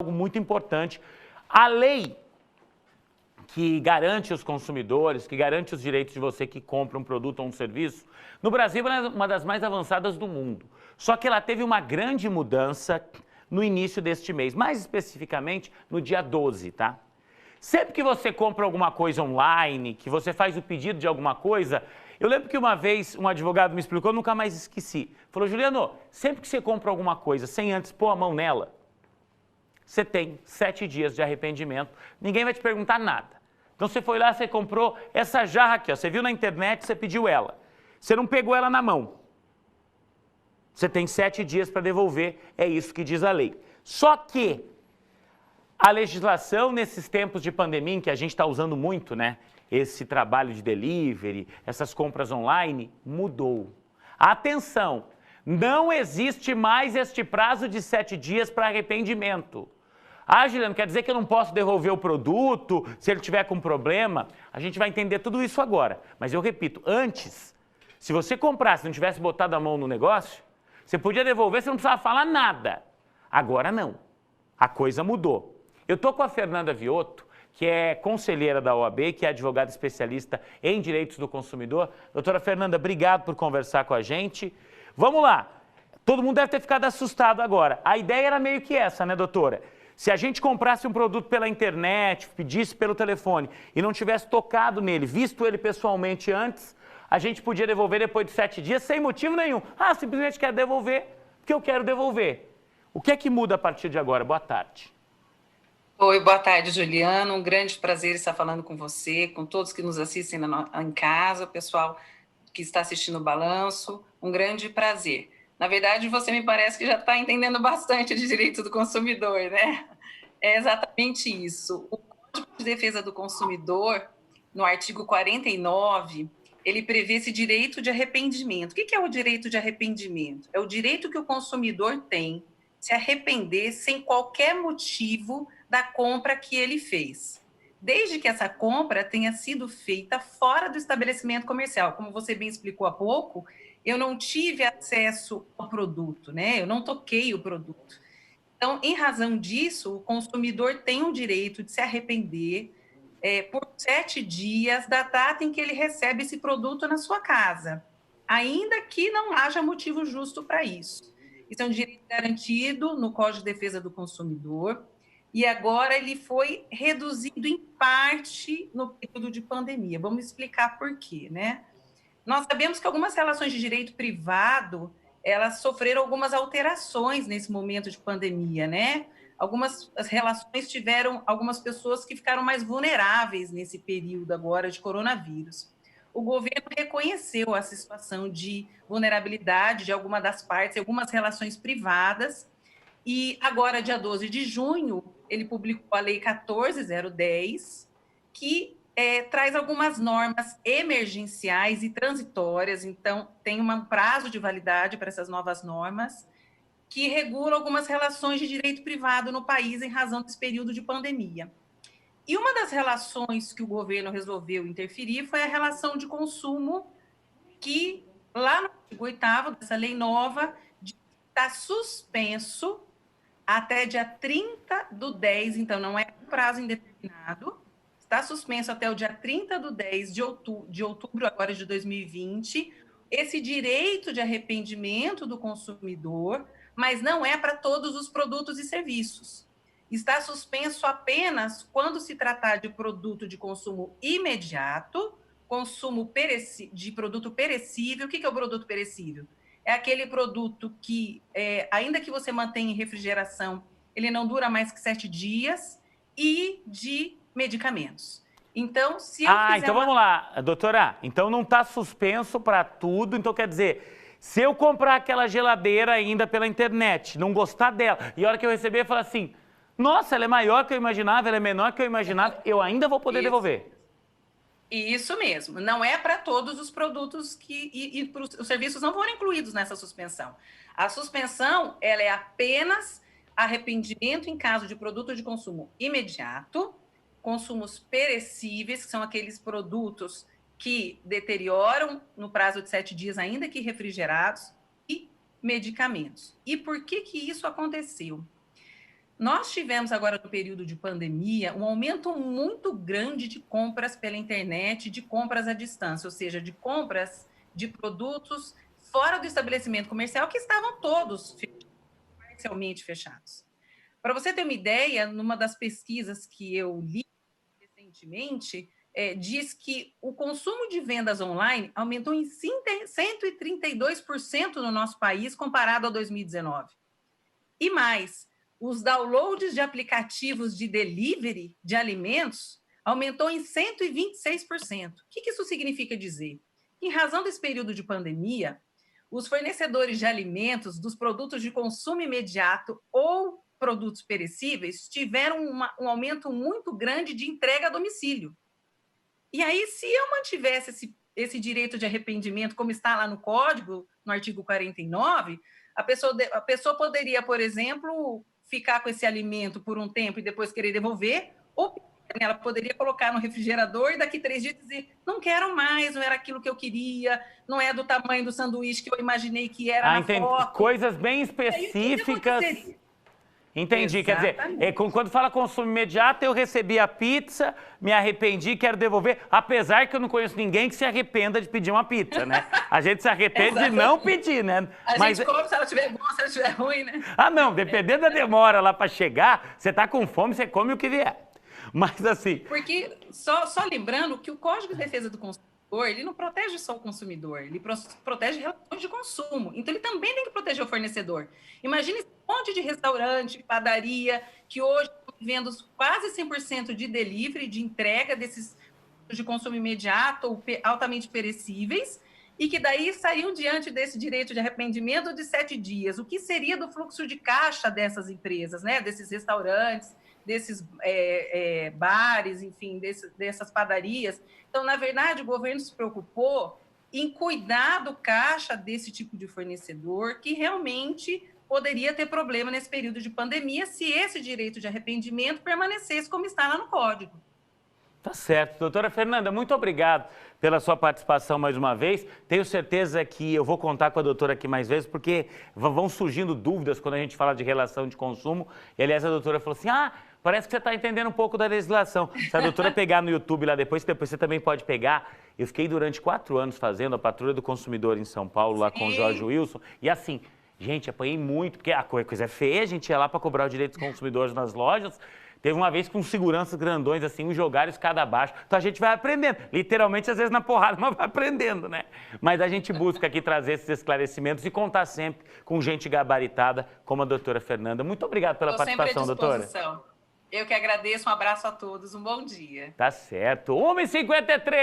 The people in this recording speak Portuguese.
algo muito importante. A lei que garante os consumidores, que garante os direitos de você que compra um produto ou um serviço, no Brasil é uma das mais avançadas do mundo. Só que ela teve uma grande mudança no início deste mês, mais especificamente no dia 12, tá? Sempre que você compra alguma coisa online, que você faz o pedido de alguma coisa, eu lembro que uma vez um advogado me explicou, eu nunca mais esqueci. Falou, Juliano, sempre que você compra alguma coisa sem antes pôr a mão nela, você tem 7 dias de arrependimento, ninguém vai te perguntar nada. Então você foi lá, você comprou essa jarra aqui, ó, você viu na internet, você pediu ela. Você não pegou ela na mão. Você tem 7 dias para devolver, é isso que diz a lei. Só que a legislação nesses tempos de pandemia, em que a gente está usando muito, né, esse trabalho de delivery, essas compras online, mudou. Atenção, não existe mais este prazo de 7 dias para arrependimento. Ah, Juliano, quer dizer que eu não posso devolver o produto se ele tiver com problema? A gente vai entender tudo isso agora. Mas eu repito, antes, se você comprasse e não tivesse botado a mão no negócio, você podia devolver, você não precisava falar nada. Agora não. A coisa mudou. Eu estou com a Fernanda Viotto, que é conselheira da OAB, que é advogada especialista em direitos do consumidor. Doutora Fernanda, obrigado por conversar com a gente. Vamos lá. Todo mundo deve ter ficado assustado agora. A ideia era meio que essa, né, doutora? Se a gente comprasse um produto pela internet, pedisse pelo telefone e não tivesse tocado nele, visto ele pessoalmente antes, a gente podia devolver depois de 7 dias sem motivo nenhum. Ah, simplesmente quero devolver porque eu quero devolver. O que é que muda a partir de agora? Boa tarde. Oi, boa tarde, Juliano. Um grande prazer estar falando com você, com todos que nos assistem em casa, o pessoal que está assistindo o Balanço. Um grande prazer. Na verdade, você me parece que já está entendendo bastante de direito do consumidor, né? É exatamente isso. O Código de Defesa do Consumidor, no artigo 49, ele prevê esse direito de arrependimento. O que é o direito de arrependimento? É o direito que o consumidor tem de se arrepender sem qualquer motivo da compra que ele fez, desde que essa compra tenha sido feita fora do estabelecimento comercial. Como você bem explicou há pouco, eu não tive acesso ao produto, né? Eu não toquei o produto. Então, em razão disso, o consumidor tem o direito de se arrepender por 7 dias da data em que ele recebe esse produto na sua casa, ainda que não haja motivo justo para isso. Isso é um direito garantido no Código de Defesa do Consumidor, e agora ele foi reduzido em parte no período de pandemia. Vamos explicar por quê, né? Nós sabemos que algumas relações de direito privado, elas sofreram algumas alterações nesse momento de pandemia, né? Algumas relações tiveram algumas pessoas que ficaram mais vulneráveis nesse período agora de coronavírus. O governo reconheceu essa situação de vulnerabilidade de alguma das partes, algumas relações privadas, e agora, dia 12 de junho, ele publicou a Lei 14.010, que traz algumas normas emergenciais e transitórias, então tem um prazo de validade para essas novas normas, que regulam algumas relações de direito privado no país em razão desse período de pandemia. E uma das relações que o governo resolveu interferir foi a relação de consumo, que lá no artigo 8º dessa lei nova está suspenso até dia 30/10, então não é um prazo indeterminado, está suspenso até o dia 30/10 de outubro agora de 2020, esse direito de arrependimento do consumidor, mas não é para todos os produtos e serviços. Está suspenso apenas quando se tratar de produto de consumo imediato, consumo de produto perecível. O que é o produto perecível? É aquele produto que, ainda que você mantenha em refrigeração, ele não dura mais que 7 dias, e de medicamentos. Então, se eu fizer então vamos lá, doutora. Então não está suspenso para tudo, então quer dizer, se eu comprar aquela geladeira ainda pela internet, não gostar dela, e a hora que eu receber, eu falar assim, nossa, ela é maior que eu imaginava, ela é menor que eu imaginava, eu ainda vou poder devolver. Isso mesmo, não é para todos os produtos e os serviços não foram incluídos nessa suspensão. A suspensão, ela é apenas arrependimento em caso de produto de consumo imediato, consumos perecíveis, que são aqueles produtos que deterioram no prazo de 7 dias, ainda que refrigerados, e medicamentos. E por que isso aconteceu? Nós tivemos agora no período de pandemia um aumento muito grande de compras pela internet, de compras à distância, ou seja, de compras de produtos fora do estabelecimento comercial que estavam todos parcialmente fechados. Para você ter uma ideia, numa das pesquisas que eu li recentemente, diz que o consumo de vendas online aumentou em 132% no nosso país comparado a 2019. E mais, os downloads de aplicativos de delivery de alimentos aumentou em 126%. O que isso significa dizer? Em razão desse período de pandemia, os fornecedores de alimentos, dos produtos de consumo imediato ou produtos perecíveis, tiveram um aumento muito grande de entrega a domicílio. E aí, se eu mantivesse esse direito de arrependimento, como está lá no Código, no artigo 49, a pessoa poderia, por exemplo, ficar com esse alimento por um tempo e depois querer devolver, ou ela poderia colocar no refrigerador e daqui 3 dias dizer, não quero mais, não era aquilo que eu queria, não é do tamanho do sanduíche que eu imaginei que era na foto. Coisas bem específicas. Entendi, exatamente. Quer dizer, quando fala consumo imediato, eu recebi a pizza, me arrependi, quero devolver, apesar que eu não conheço ninguém que se arrependa de pedir uma pizza, né? A gente se arrepende de não pedir, né? A gente come se ela estiver boa, se ela estiver ruim, né? Ah, não, dependendo da demora lá para chegar, você tá com fome, você come o que vier. Mas assim... Porque, só lembrando que o Código de Defesa do Consumidor, ele não protege só o consumidor, ele protege relações de consumo. Então, ele também tem que proteger o fornecedor. Imagine um monte de restaurante, padaria, que hoje estão vendo quase 100% de delivery, de entrega desses de consumo imediato ou altamente perecíveis, e que daí saíam diante desse direito de arrependimento de 7 dias. O que seria do fluxo de caixa dessas empresas, né? Desses restaurantes, desses bares, enfim, dessas padarias. Então, na verdade, o governo se preocupou em cuidar do caixa desse tipo de fornecedor que realmente poderia ter problema nesse período de pandemia se esse direito de arrependimento permanecesse como está lá no Código. Tá certo. Doutora Fernanda, muito obrigado pela sua participação mais uma vez. Tenho certeza que eu vou contar com a doutora aqui mais vezes, porque vão surgindo dúvidas quando a gente fala de relação de consumo. E, aliás, a doutora falou assim, parece que você está entendendo um pouco da legislação. Se a doutora pegar no YouTube lá depois você também pode pegar. Eu fiquei durante 4 anos fazendo a Patrulha do Consumidor em São Paulo, lá com o Jorge Wilson. E assim, gente, apanhei muito, porque a coisa é feia, a gente ia lá para cobrar os direitos dos consumidores nas lojas. Teve uma vez com seguranças grandões, assim, uns jogaram escada abaixo. Então a gente vai aprendendo. Literalmente, às vezes na porrada, mas vai aprendendo, né? Mas a gente busca aqui trazer esses esclarecimentos e contar sempre com gente gabaritada, como a doutora Fernanda. Muito obrigado pela participação, doutora. Eu que agradeço, um abraço a todos, um bom dia. Tá certo. 1h53.